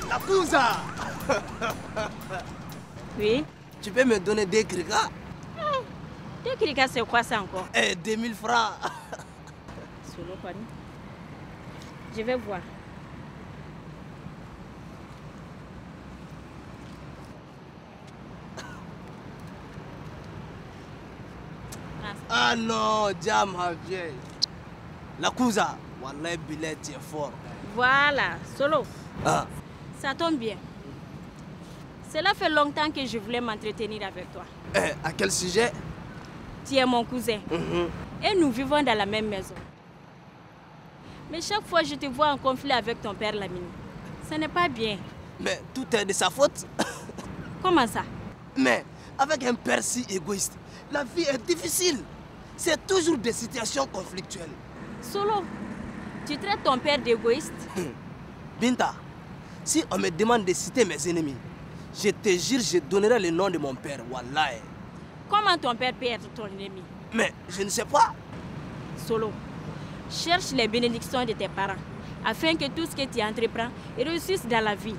La Kouza. Oui. Tu peux me donner des crica? Des crica, c'est quoi ça encore? 2000 francs. Solo, quoi? Je vais voir. Ah non, Jam Javier. La Kouza. Wallah, Billet, tu es fort. Voilà, Solo. Ah. Ça tombe bien. Cela fait longtemps que je voulais m'entretenir avec toi. À quel sujet? Tu es mon cousin. Et nous vivons dans la même maison. Mais chaque fois je te vois en conflit avec ton père Lamine. Ce n'est pas bien. Mais tout est de sa faute. Comment ça? Mais avec un père si égoïste, la vie est difficile. C'est toujours des situations conflictuelles. Solo, tu traites ton père d'égoïste? Binta, si on me demande de citer mes ennemis, je te jure, je donnerai le nom de mon père, Wallah. Comment ton père peut être ton ennemi? Mais je ne sais pas. Solo, cherche les bénédictions de tes parents, afin que tout ce que tu entreprends réussisse dans la vie.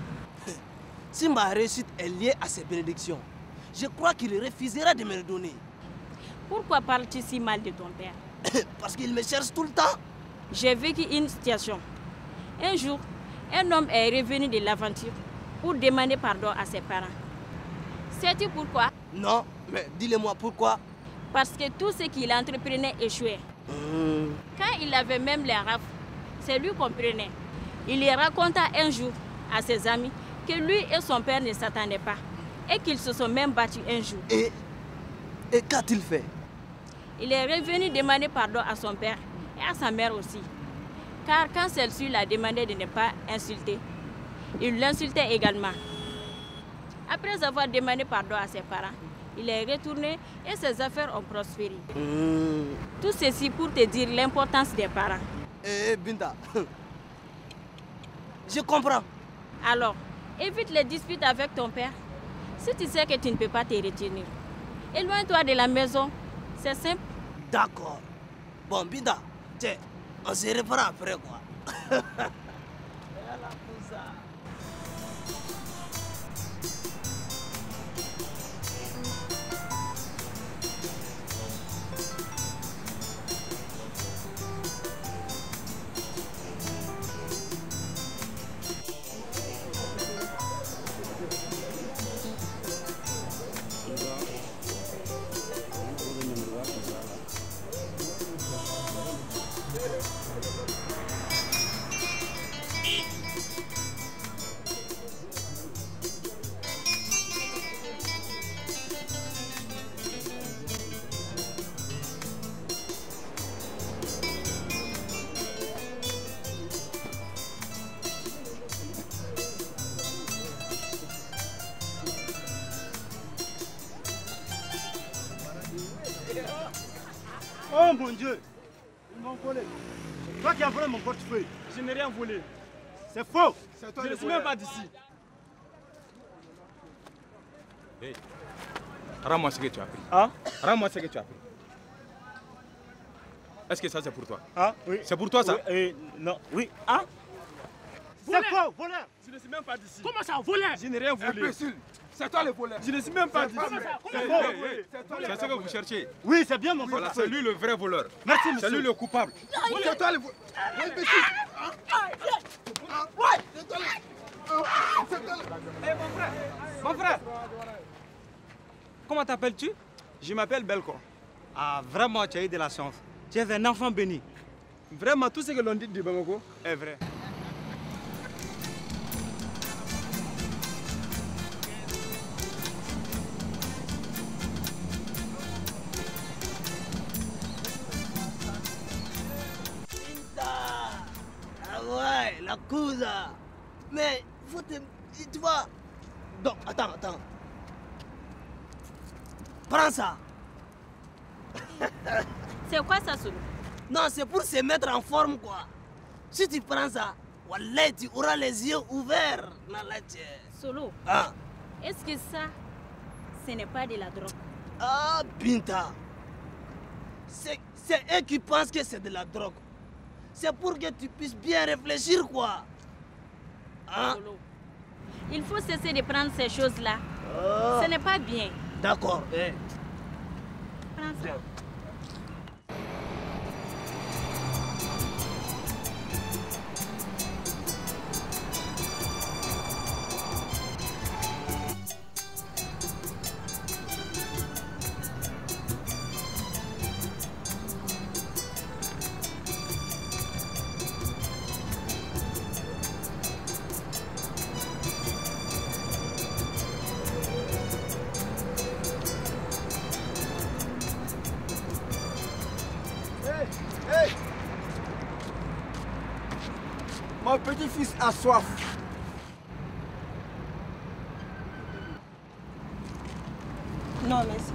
Si ma réussite est liée à ces bénédictions, je crois qu'il refusera de me le donner. Pourquoi parles-tu si mal de ton père? Parce qu'il me cherche tout le temps. J'ai vécu une situation. Un jour, un homme est revenu de l'aventure pour demander pardon à ses parents. Sais-tu pourquoi? Non, mais dis-le-moi pourquoi. Parce que tout ce qu'il entreprenait échouait. Quand il avait même les rafles, c'est lui qu'on prenait. Il y raconta un jour à ses amis que lui et son père ne s'attendaient pas et qu'ils se sont même battus un jour. Et qu'a-t-il fait? Il est revenu demander pardon à son père et à sa mère aussi. Car quand celle-ci l'a demandé de ne pas insulter, il l'insultait également. Après avoir demandé pardon à ses parents, il est retourné et ses affaires ont prospéré. Tout ceci pour te dire l'importance des parents. Binta, je comprends. Alors, évite les disputes avec ton père. Si tu sais que tu ne peux pas te retenir, éloigne-toi de la maison. C'est simple. D'accord. Bon, Binta, tiens, on se reprend après quoi. Oh mon Dieu, ils m'ont volé. Toi qui as volé mon portefeuille. Je n'ai rien volé. C'est faux. Je ne suis même pas d'ici. Hey, rends-moi ce que tu as pris. Hein? Rends-moi ce que tu as pris. Est-ce que ça c'est pour toi? Ah, oui. C'est pour toi ça? Oui, non, oui. Hein? C'est faux, voleur. Je ne suis même pas d'ici. Comment ça, voleur? Je n'ai rien volé. Imbécile. C'est toi le voleur. Je ne suis même pas d'ici. C'est C'est ce que vous cherchez. Oui, c'est bien mon Voilà, portefeuille. c'est lui le vrai voleur. Merci, monsieur. C'est lui le coupable. C'est toi le voleur. Mon frère, comment t'appelles-tu? Je m'appelle Belko. Ah, vraiment, tu as eu de la chance. Tu es un enfant béni. Vraiment, tout ce que l'on dit de Bamako est vrai. Ah ouais, la Kouza. Mais faut te... Tu vois... Donc, attends. Prends ça. C'est quoi ça, Solo? Non, c'est pour se mettre en forme, quoi. Si tu prends ça, wallah, tu auras les yeux ouverts. Solo, Ah, est-ce que ça, ce n'est pas de la drogue? ah Binta. C'est eux qui pensent que c'est de la drogue. C'est pour que tu puisses bien réfléchir, quoi. Hein? Solo, il faut cesser de prendre ces choses-là. Ce n'est pas bien. D'accord. Prends ça. Mon petit-fils a soif. Non, merci.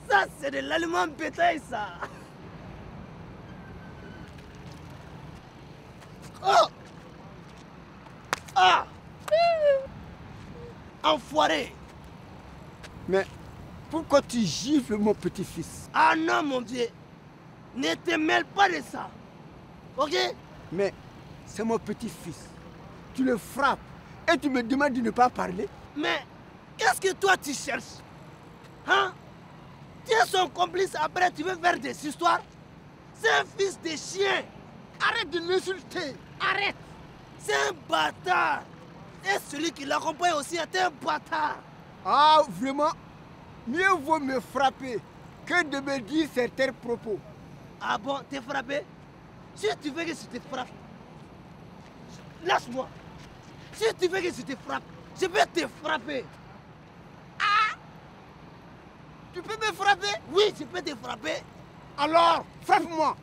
Ça, c'est de l'aliment bétail, ça. Oh! Ah! Enfoiré! Mais pourquoi tu gifles mon petit-fils? Ah non, mon Dieu! Ne te mêle pas de ça. Ok? Mais c'est mon petit-fils. Tu le frappes et tu me demandes de ne pas parler? Mais qu'est-ce que toi tu cherches? Hein? Tu es son complice, après tu veux faire des histoires? C'est un fils de chien. Arrête de l'insulter. Arrête! C'est un bâtard. Et celui qui l'accompagne aussi est un bâtard. Ah, vraiment? Mieux vaut me frapper que de me dire certains propos. Ah bon, t'es frappé? Si tu veux que je te frappe, lâche-moi. Si tu veux que je te frappe, je vais te frapper. Ah! Tu peux me frapper? Oui, je peux te frapper. Alors, frappe-moi.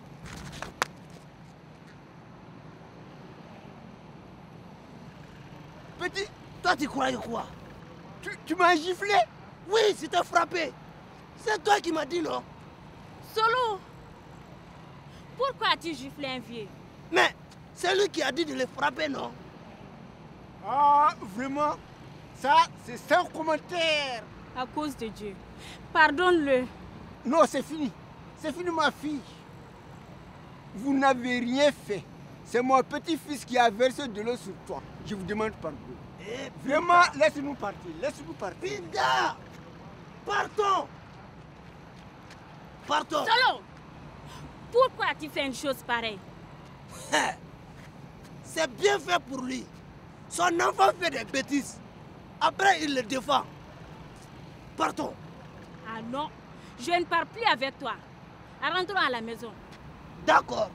Petit, Toi, tu croyais quoi? tu m'as giflé? Oui, je t'ai frappé. C'est toi qui m'as dit non. Solo, pourquoi as-tu giflé un vieux? Mais c'est lui qui a dit de le frapper, non? Ah, vraiment? Ça, c'est sans commentaire. À cause de Dieu. Pardonne-le. Non, c'est fini. C'est fini, ma fille. Vous n'avez rien fait. C'est mon petit-fils qui a versé de l'eau sur toi. Je vous demande pardon. Eh, Vraiment, laissez-nous partir. Laissez-nous partir. Binda! Partons! Partons! Solo, pourquoi as-tu fait une chose pareille? C'est bien fait pour lui. Son enfant fait des bêtises. Après, il le défend. Partons. Ah non, je ne pars plus avec toi. Rentrons à la maison. D'accord.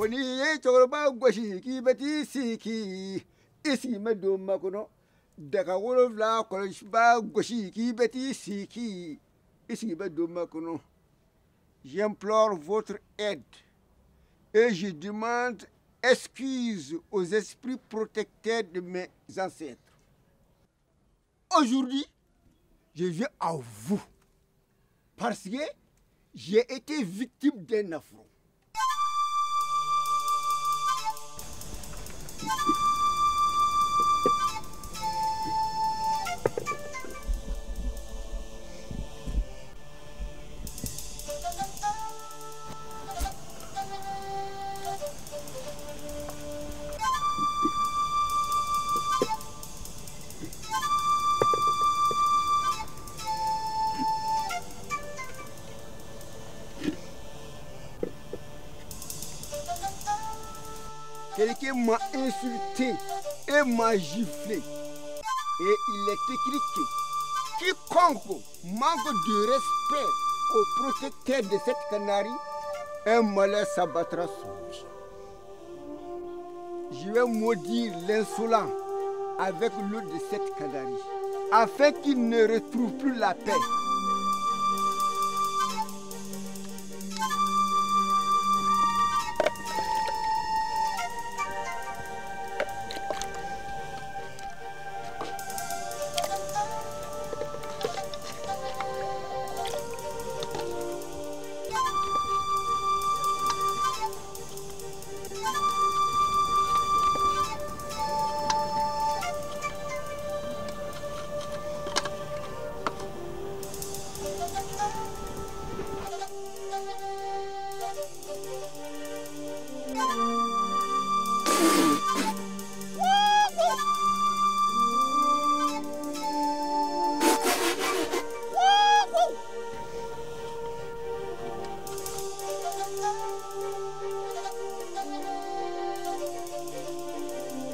Koni ye cɛkɔrɔba gosi k'i bɛ t'i sigi k'i sigi mɛ don makɔnɔ daga 7 kɔlɔsiba gosi k'i bɛ t'i sigi k'i sigi mɛ don makɔnɔ. J'implore votre aide et je demande excuse aux esprits protecteurs de mes ancêtres. Aujourd'hui, je viens à vous parce que j'ai été victime d'un affront. Quelqu'un m'a insulté et m'a giflé. Et il est écrit que quiconque manque de respect au protecteur de cette canarie, un malheur s'abattra sur lui. Je vais maudire l'insolent avec l'eau de cette canarie. afin qu'il ne retrouve plus la paix.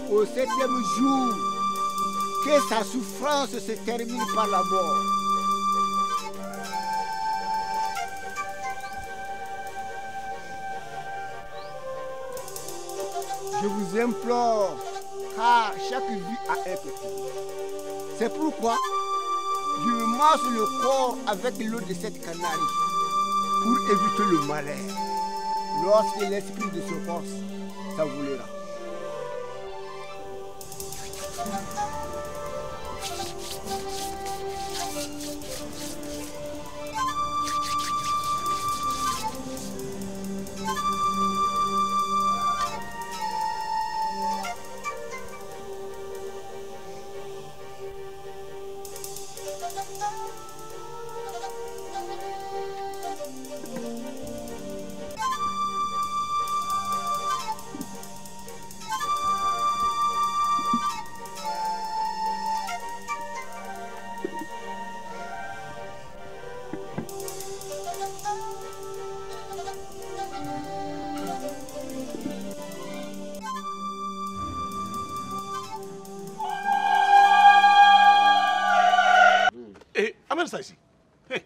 Au 7e jour, que sa souffrance se termine par la mort. Je vous implore, car chaque vie a un petit. C'est pourquoi je masse le corps avec l'eau de cette canarie pour éviter le malheur. Lorsque l'esprit de ce force s'envolera. Amène ça ici. Hey.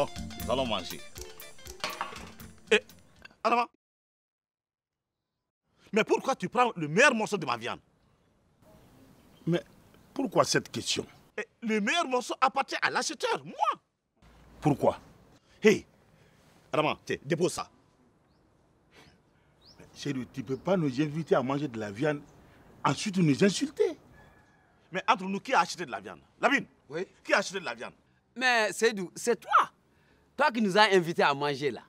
Oh, nous allons manger. Eh, Adama, mais pourquoi tu prends le meilleur morceau de ma viande? Mais pourquoi cette question? Le meilleur morceau appartient à l'acheteur, moi. Pourquoi? Hey, Adama, dépose ça. Chérie, tu ne peux pas nous inviter à manger de la viande, ensuite nous insulter. Mais entre nous, qui a acheté de la viande? Labine? Oui. Qui a acheté de la viande? Mais Seydou, c'est toi. Toi qui nous as invités à manger là.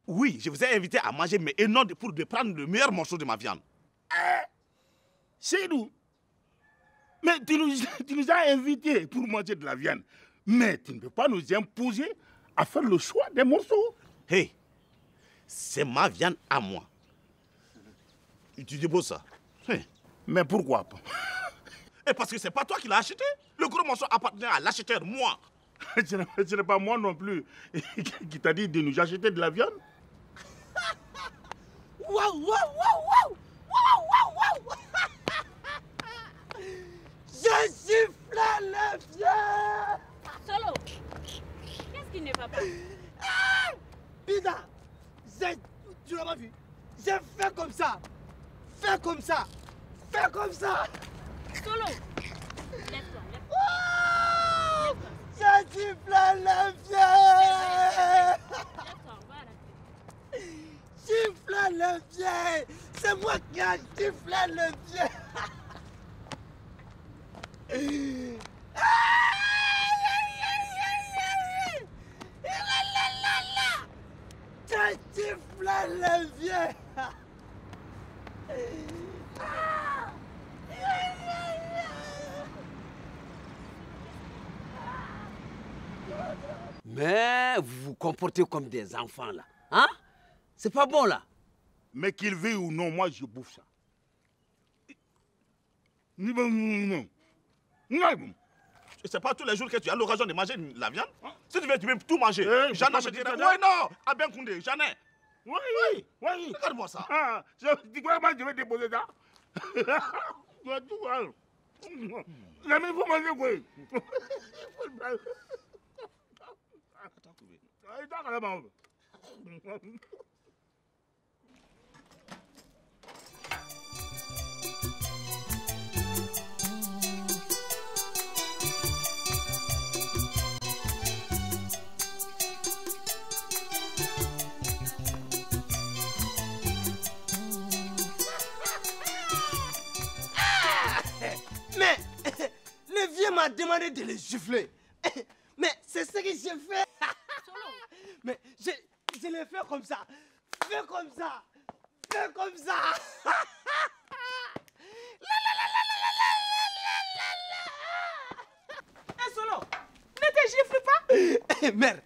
Oui, je vous ai invité à manger, mais et non pour prendre le meilleur morceau de ma viande. Seydou, mais tu nous as invités pour manger de la viande. Mais tu ne peux pas nous imposer à faire le choix des morceaux. Hey, c'est ma viande à moi. Tu déposes ça. Hey. Mais pourquoi pas? Et parce que c'est pas toi qui l'as acheté. Le gros morceau appartient à l'acheteur, moi. Ce n'est pas moi non plus qui t'a dit de nous acheter de la viande. Waouh, waouh, waouh, waouh, waouh, waouh. Je siffle le vieux. Solo, qu'est-ce qui ne va pas? Pida, tu l'as pas vu? J'ai fait comme ça. Fais comme ça. Fais comme ça. Solo, lève-toi, lève-toi. Je siffle le vieux. Lève-toi, on va arrêter. le vieil. C'est moi qui ai giflé le vieil. J'ai giflé le vieil. Mais vous vous comportez comme des enfants là. Hein? C'est pas bon là. Mais qu'il veuille ou non, moi je bouffe ça. Non. C'est pas tous les jours que tu as l'occasion de manger la viande. Si tu veux tout manger. J'en ai acheté. Oui, non. À bien Koundé, j'en ai. Oui. Regarde-moi ça. Ah, tu crois que je vais déposer ça? Tu vas tout voir. La même faut manger quoi? Mais le vieux m'a demandé de le gifler. Mais c'est ce que j'ai fait. Mais je l'ai fait comme ça. Fais comme ça. Fais comme ça. Hé Solo, ne te gifle pas. Mère.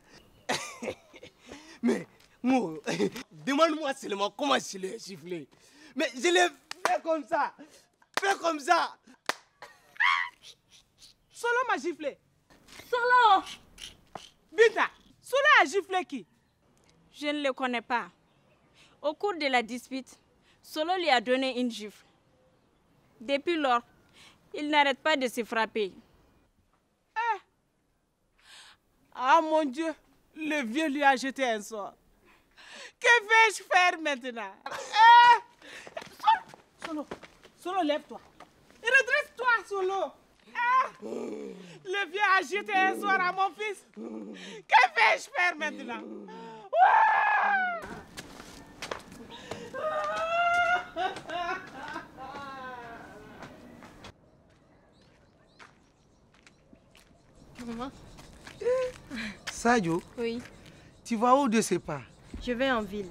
Mais, moi, demande-moi seulement comment je l'ai giflé. Mais je l'ai fait comme ça. Fais comme ça. Solo m'a giflé. Solo! Binta, Solo a giflé qui? Je ne le connais pas. Au cours de la dispute, Solo lui a donné une gifle. Depuis lors, il n'arrête pas de se frapper. Ah mon Dieu, le vieux lui a jeté un sort. Que vais-je faire maintenant? Solo, lève-toi. Redresse-toi, Solo. Le vieux a jeté un sort à mon fils. Que vais-je faire maintenant? Maman. Sadio, Oui, tu vas où de ce pas? je vais en ville.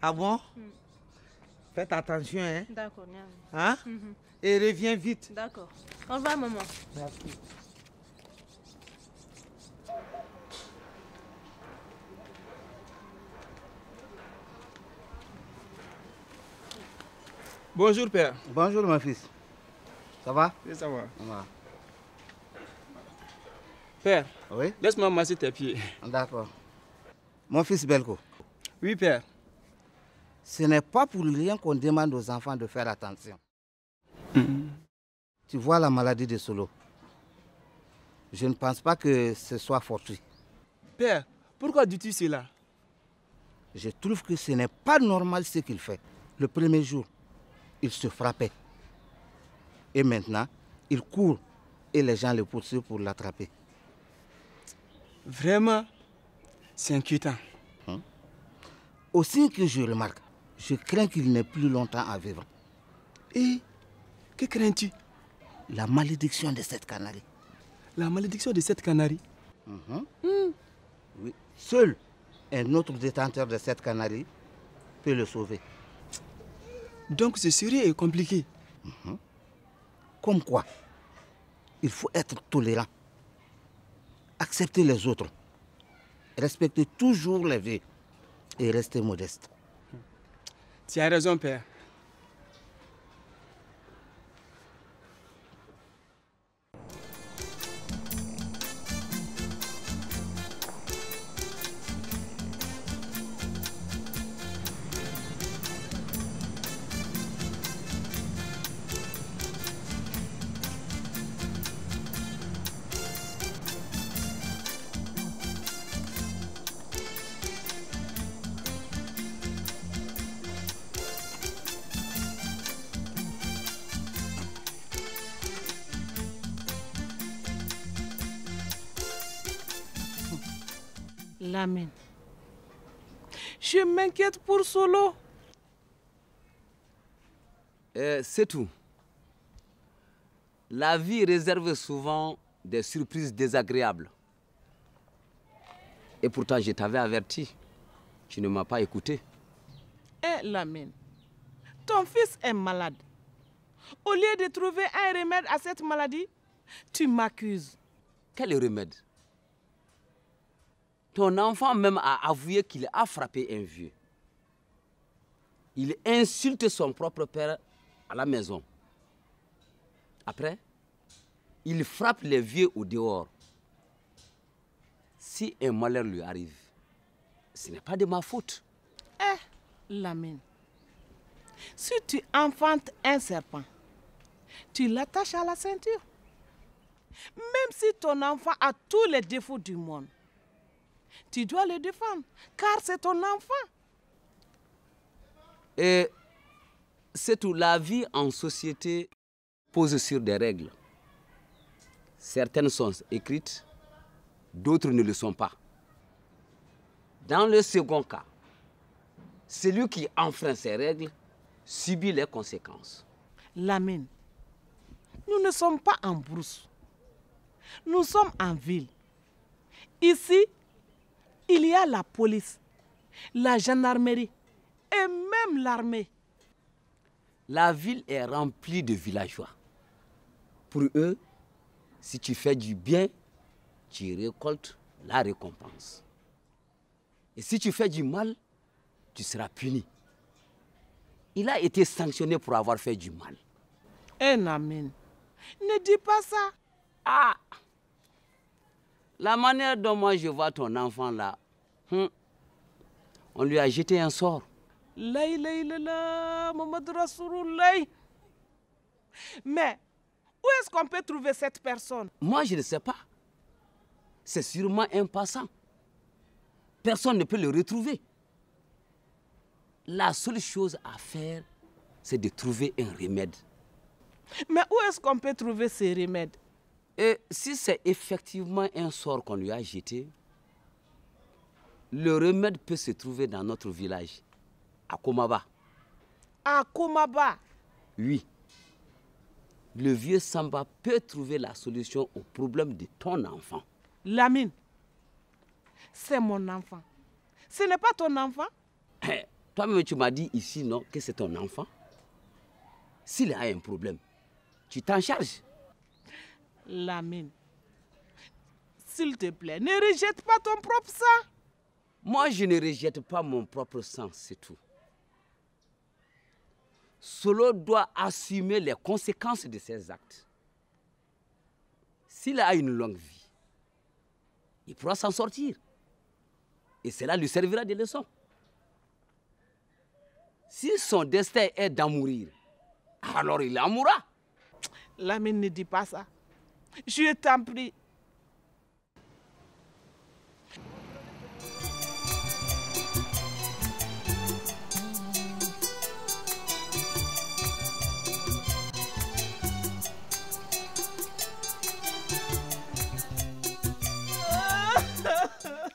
Ah bon? Faites attention, hein? D'accord, Niam. Hein? Et reviens vite. D'accord. Au revoir, maman. Merci. Bonjour père. Bonjour mon fils. Ça va? Oui, ça va. Ça va. Père, Oui? laisse-moi masser tes pieds. D'accord. Mon fils Belko, Oui père. ce n'est pas pour rien qu'on demande aux enfants de faire attention. Tu vois la maladie de Solo. Je ne pense pas que ce soit fortuit. Père, pourquoi dis-tu cela? Je trouve que ce n'est pas normal ce qu'il fait. Le premier jour, il se frappait. Et maintenant, il court et les gens le poursuivent pour l'attraper. Vraiment, c'est inquiétant. Aussi que je remarque, je crains qu'il n'ait plus longtemps à vivre. Et que crains-tu? La malédiction de cette canarie. La malédiction de cette canarie? Oui. Seul un autre détenteur de cette canarie peut le sauver. Donc c'est sérieux et compliqué. Comme quoi, il faut être tolérant, accepter les autres, respecter toujours les vies et rester modeste. Tu as raison, père. Lamine, je m'inquiète pour Solo. C'est tout. La vie réserve souvent des surprises désagréables. Et pourtant, je t'avais averti. Tu ne m'as pas écouté. Eh, Lamine, ton fils est malade. Au lieu de trouver un remède à cette maladie, tu m'accuses. Quel remède? Ton enfant même a avoué qu'il a frappé un vieux. Il insulte son propre père à la maison. Après, il frappe les vieux au dehors. Si un malheur lui arrive, ce n'est pas de ma faute. Eh, Lamine, si tu enfantes un serpent, tu l'attaches à la ceinture. Même si ton enfant a tous les défauts du monde, tu dois le défendre, car c'est ton enfant. Et c'est tout. La vie en société pose sur des règles. Certaines sont écrites, d'autres ne le sont pas. Dans le second cas, celui qui enfreint ces règles subit les conséquences. Lamine, nous ne sommes pas en brousse. Nous sommes en ville. Ici, il y a la police, la gendarmerie et même l'armée. La ville est remplie de villageois. Pour eux, si tu fais du bien, tu récoltes la récompense. Et si tu fais du mal, tu seras puni. Il a été sanctionné pour avoir fait du mal. Eh Lamine, ne dis pas ça. Ah! La manière dont moi je vois ton enfant là, on lui a jeté un sort. Lay, lay, lay, lay, Mohamed Rasulullah. Mais où est-ce qu'on peut trouver cette personne? Moi, je ne sais pas. C'est sûrement un passant. Personne ne peut le retrouver. La seule chose à faire, c'est de trouver un remède. Mais où est-ce qu'on peut trouver ces remèdes? Et si c'est effectivement un sort qu'on lui a jeté, le remède peut se trouver dans notre village, à Komaba. À Komaba? Oui. Le vieux Samba peut trouver la solution au problème de ton enfant. Lamine, c'est mon enfant. Ce n'est pas ton enfant? Toi-même, tu m'as dit ici, non, que c'est ton enfant. S'il a un problème, tu t'en charges. Lamine, s'il te plaît, ne rejette pas ton propre sang. Moi, je ne rejette pas mon propre sang, c'est tout. Solo doit assumer les conséquences de ses actes. S'il a une longue vie, il pourra s'en sortir. Et cela lui servira de leçon. Si son destin est d'en mourir, alors il en mourra. Lamine, ne dis pas ça. Je t'en prie.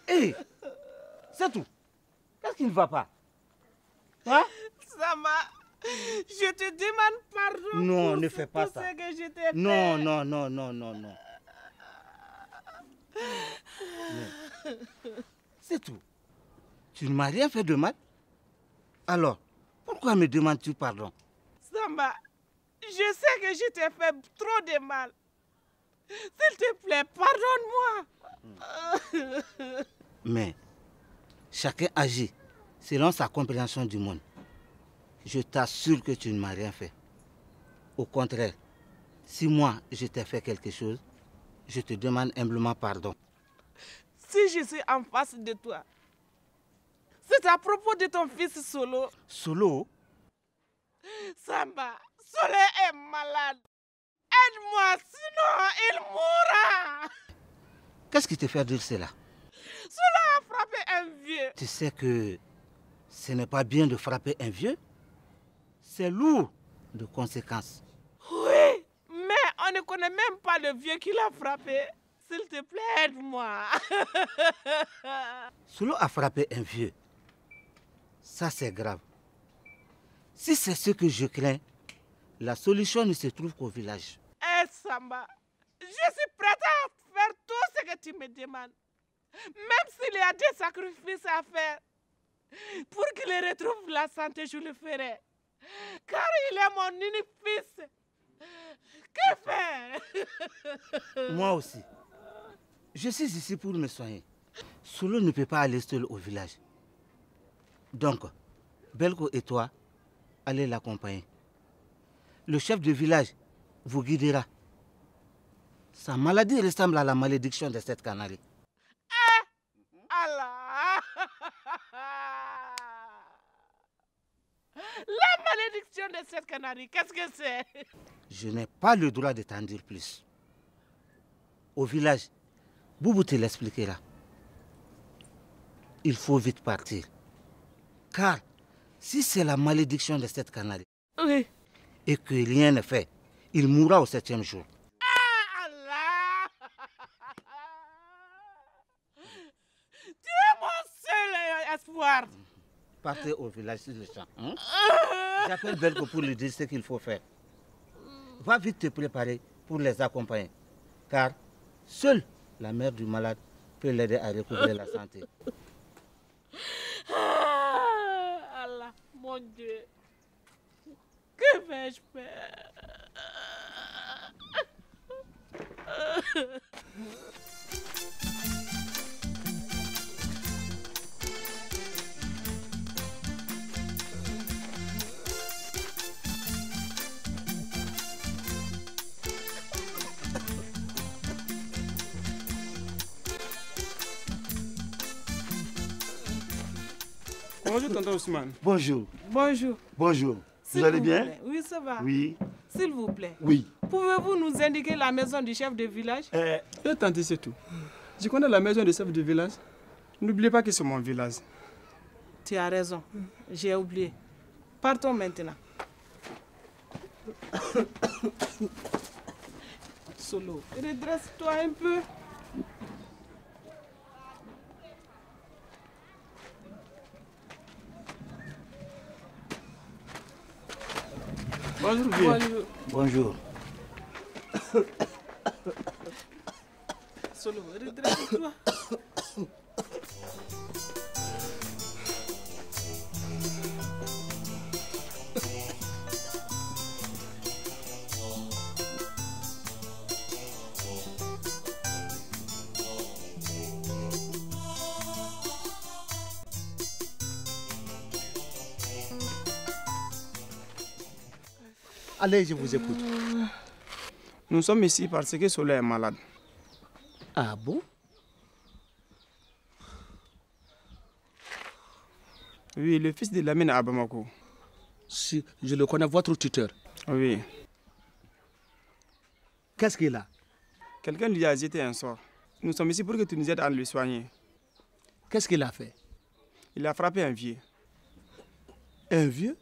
Hé, c'est tout. Qu'est-ce qui ne va pas? Hein? Sama, je te demande pardon. Non, pour ne fais pas tout ça. ce que je t'ai fait. Non, non, non, non, non, non. C'est tout. Tu ne m'as rien fait de mal. Alors, pourquoi me demandes-tu pardon? Samba, je sais que je t'ai fait trop de mal. S'il te plaît, pardonne-moi. Mais chacun agit selon sa compréhension du monde. Je t'assure que tu ne m'as rien fait. Au contraire, si moi je t'ai fait quelque chose, je te demande humblement pardon. Si je suis en face de toi, c'est à propos de ton fils Solo. Solo? Samba, Solo est malade. Aide-moi, sinon il mourra. Qu'est-ce qui te fait dire cela? Solo a frappé un vieux. Tu sais que ce n'est pas bien de frapper un vieux. C'est lourd de conséquences. Oui, mais on ne connaît même pas le vieux qui l'a frappé. S'il te plaît, aide-moi. Solo a frappé un vieux. Ça, c'est grave. Si c'est ce que je crains, La solution ne se trouve qu'au village. Eh Samba, je suis prête à faire tout ce que tu me demandes. Même s'il y a des sacrifices à faire. Pour qu'il retrouve la santé, je le ferai. Car il est mon unique fils. Que faire? Moi aussi. Je suis ici pour me soigner. Solo ne peut pas aller seul au village. Donc, Belko et toi, allez l'accompagner. Le chef de village vous guidera. Sa maladie ressemble à la malédiction de cette canarie. Allah! La malédiction de cette canarie, qu'est-ce que c'est? Je n'ai pas le droit de t'en dire plus. Au village, Boubou te l'expliquera. Il faut vite partir. Car si c'est la malédiction de cette canarie, oui, et que rien n'est fait, il mourra au 7e jour. Ah Allah! Tu es mon seul espoir. Partez au village sur le champ. Hein? J'appelle Belko pour lui dire ce qu'il faut faire. Va vite te préparer pour les accompagner. Car seule la mère du malade peut l'aider à recouvrer la santé. Allah, mon Dieu. Que vais-je faire? Bonjour, tonton Ousmane. Bonjour. Bonjour. Bonjour. S'il Vous allez vous bien? plaît. Oui, ça va. Oui. S'il vous plaît. Oui. Pouvez-vous nous indiquer la maison du chef de village? Tante, c'est tout. Je connais la maison du chef de village. N'oubliez pas que c'est mon village. Tu as raison. J'ai oublié. Partons maintenant. Solo, redresse-toi un peu. Bonjour, vieux. Bonjour. Solo, redresse-toi. Allez, je vous écoute. Nous sommes ici parce que Solo est malade. Ah bon? Oui, le fils de Lamine à Bamako. Si, je le connais, votre tuteur. Oui. Qu'est-ce qu'il a? Quelqu'un lui a jeté un sort. Nous sommes ici pour que tu nous aides à le soigner. Qu'est-ce qu'il a fait? Il a frappé un vieux. Un vieux?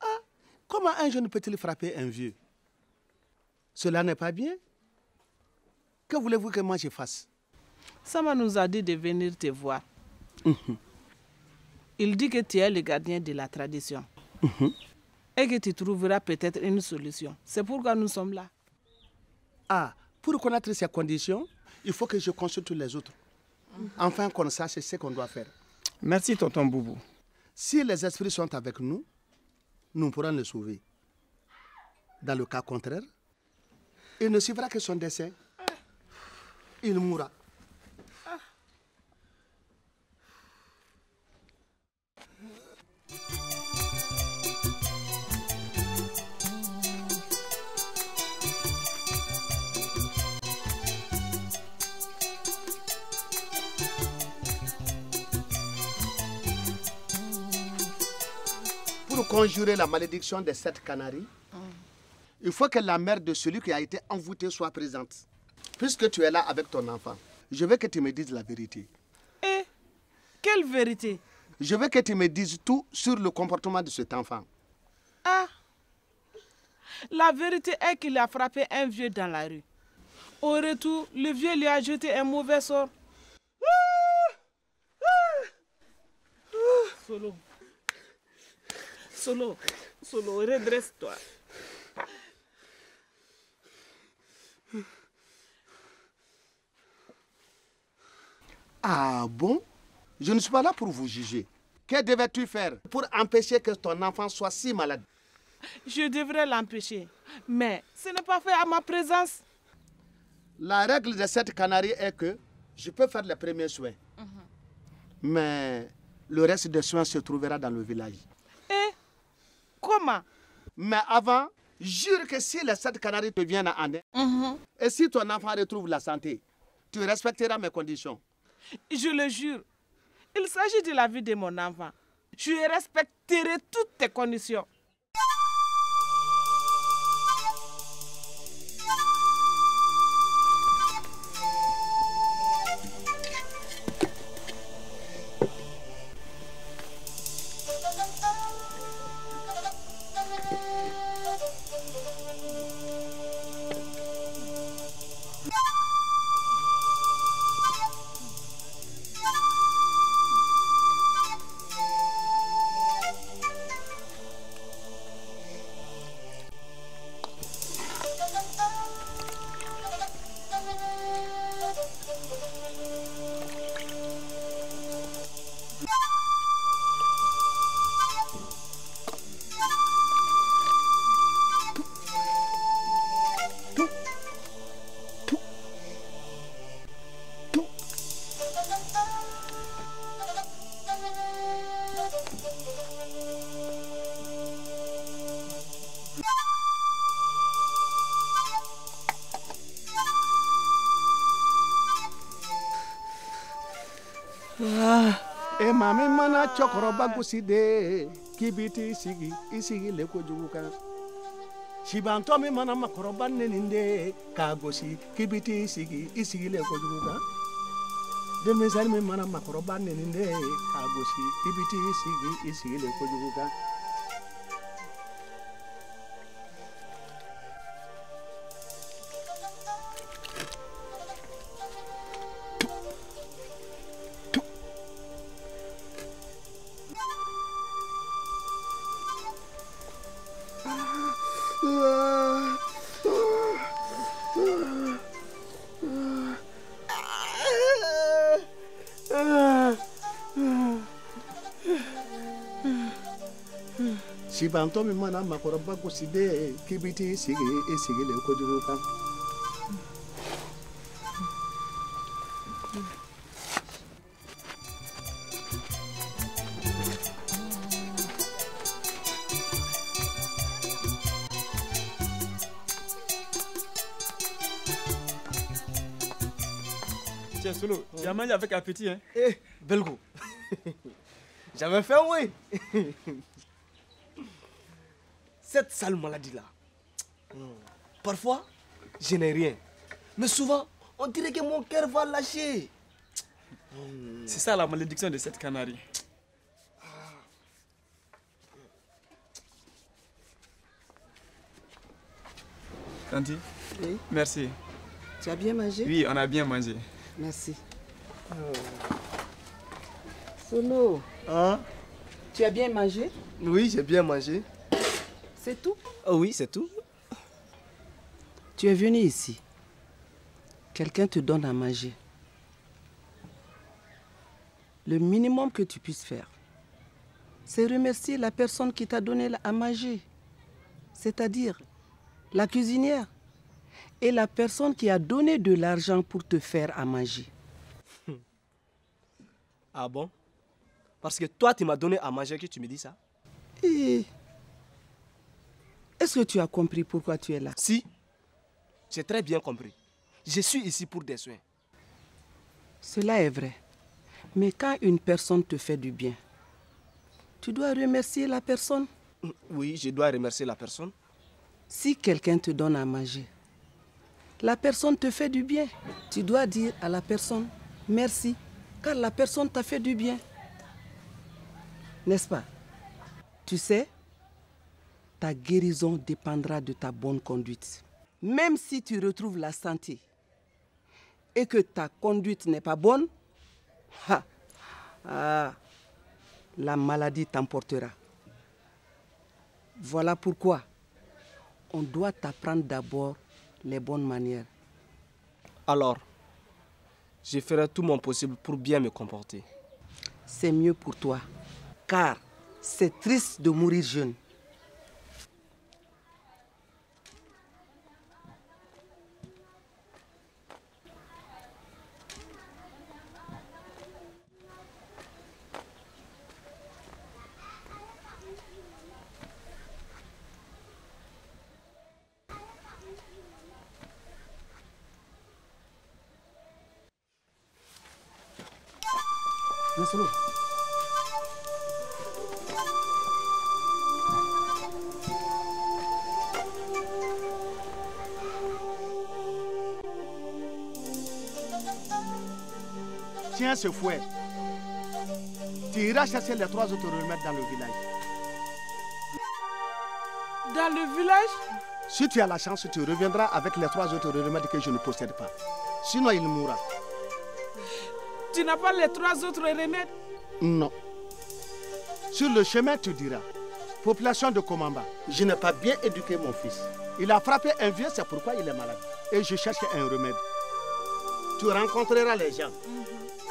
Ah, comment un jeune peut-il frapper un vieux? Cela n'est pas bien. Que voulez-vous que moi je fasse? Sama nous a dit de venir te voir. Il dit que tu es le gardien de la tradition. Et que tu trouveras peut-être une solution. C'est pourquoi nous sommes là. Ah, pour connaître ces conditions, il faut que je consulte les autres. Enfin qu'on sache ce qu'on doit faire. Merci, tonton Boubou. Si les esprits sont avec nous, nous pourrons le sauver. Dans le cas contraire, il ne suivra que son décès. Il mourra. Pour conjurer la malédiction de cette canarie, il faut que la mère de celui qui a été envoûté soit présente. Puisque tu es là avec ton enfant, je veux que tu me dises la vérité. Et quelle vérité? Je veux que tu me dises tout sur le comportement de cet enfant. Ah, la vérité est qu'il a frappé un vieux dans la rue. Au retour, le vieux lui a jeté un mauvais sort. Solo. Solo, redresse-toi. Ah bon? Je ne suis pas là pour vous juger. Que devais-tu faire pour empêcher que ton enfant soit si malade? Je devrais l'empêcher, mais ce n'est pas fait à ma présence. La règle de cette canarie est que je peux faire les premiers soins. Mais le reste des soins se trouvera dans le village. Et comment? Mais avant, jure que si les 7 canaries te viennent en aide, et si ton enfant retrouve la santé, tu respecteras mes conditions. Je le jure. Il s'agit de la vie de mon enfant. Je respecterai toutes tes conditions. E mami mana cɛkɔrɔba gosi de k'i bi t'i sigi i sigilen kojugu kan. Sibantɔ min mana makɔrɔba neni de k'a gosi k'i bi t'i sigi i sigilen kojugu kan. Denmisɛnnin min mana makɔrɔba neni de k'a gosi k'i bi t'i sigi i sigilen kojugu kan. Sibantɔ min mana makɔrɔba gosi de k'i bi t'i sigi i sigilen kojugu kan. Tiens, Solo, tu as mangé avec appétit, hein? Eh, Belgo. J'avais faim, oui. Cette sale maladie-là, parfois, je n'ai rien. Mais souvent, on dirait que mon cœur va lâcher. C'est ça la malédiction de cette canarie. Tanti, oui. Merci. Tu as bien mangé? Oui, on a bien mangé. Merci. Solo, Hein? tu as bien mangé? Oui, j'ai bien mangé. C'est tout? Oh oui, c'est tout. Tu es venu ici. Quelqu'un te donne à manger. Le minimum que tu puisses faire, c'est remercier la personne qui t'a donné à manger. C'est-à-dire la cuisinière et la personne qui a donné de l'argent pour te faire à manger. Ah bon? Parce que toi, tu m'as donné à manger que tu me dis ça? Et est-ce que tu as compris pourquoi tu es là? Si, j'ai très bien compris. Je suis ici pour des soins. Cela est vrai. Mais quand une personne te fait du bien, tu dois remercier la personne. Oui, je dois remercier la personne. Si quelqu'un te donne à manger, la personne te fait du bien, tu dois dire à la personne merci, car la personne t'a fait du bien. N'est-ce pas? Tu sais, ta guérison dépendra de ta bonne conduite. Même si tu retrouves la santé et que ta conduite n'est pas bonne, la maladie t'emportera. Voilà pourquoi on doit t'apprendre d'abord les bonnes manières Alors, je ferai tout mon possible pour bien me comporter. C'est mieux pour toi, car c'est triste de mourir jeune. Laisse-le. Tiens ce fouet. Tu iras chercher les 3 autres remèdes dans le village. Dans le village? Si tu as la chance, tu reviendras avec les 3 autres remèdes que je ne possède pas. Sinon, il mourra. Tu n'as pas les 3 autres remèdes? Non. Sur le chemin, tu diras, population de Komamba, je n'ai pas bien éduqué mon fils. Il a frappé un vieux, c'est pourquoi il est malade. Et je cherche un remède. Tu rencontreras les gens.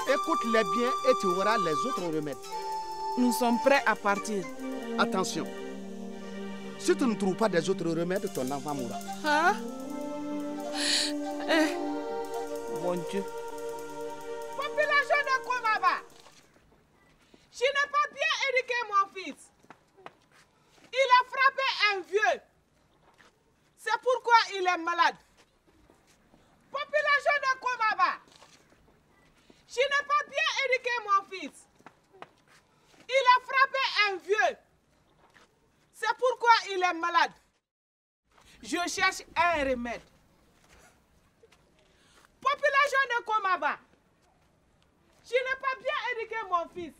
Écoute-les bien et tu auras les autres remèdes. Nous sommes prêts à partir. Attention. Si tu ne trouves pas des autres remèdes, ton enfant mourra. Hein? Mon Dieu. Population de Komaba, je n'ai pas bien éduqué mon fils. Il a frappé un vieux. C'est pourquoi il est malade. Population de Komaba, je n'ai pas bien éduqué mon fils. Il a frappé un vieux. C'est pourquoi il est malade. Je cherche un remède. Population de Komaba, je n'ai pas bien éduqué mon fils.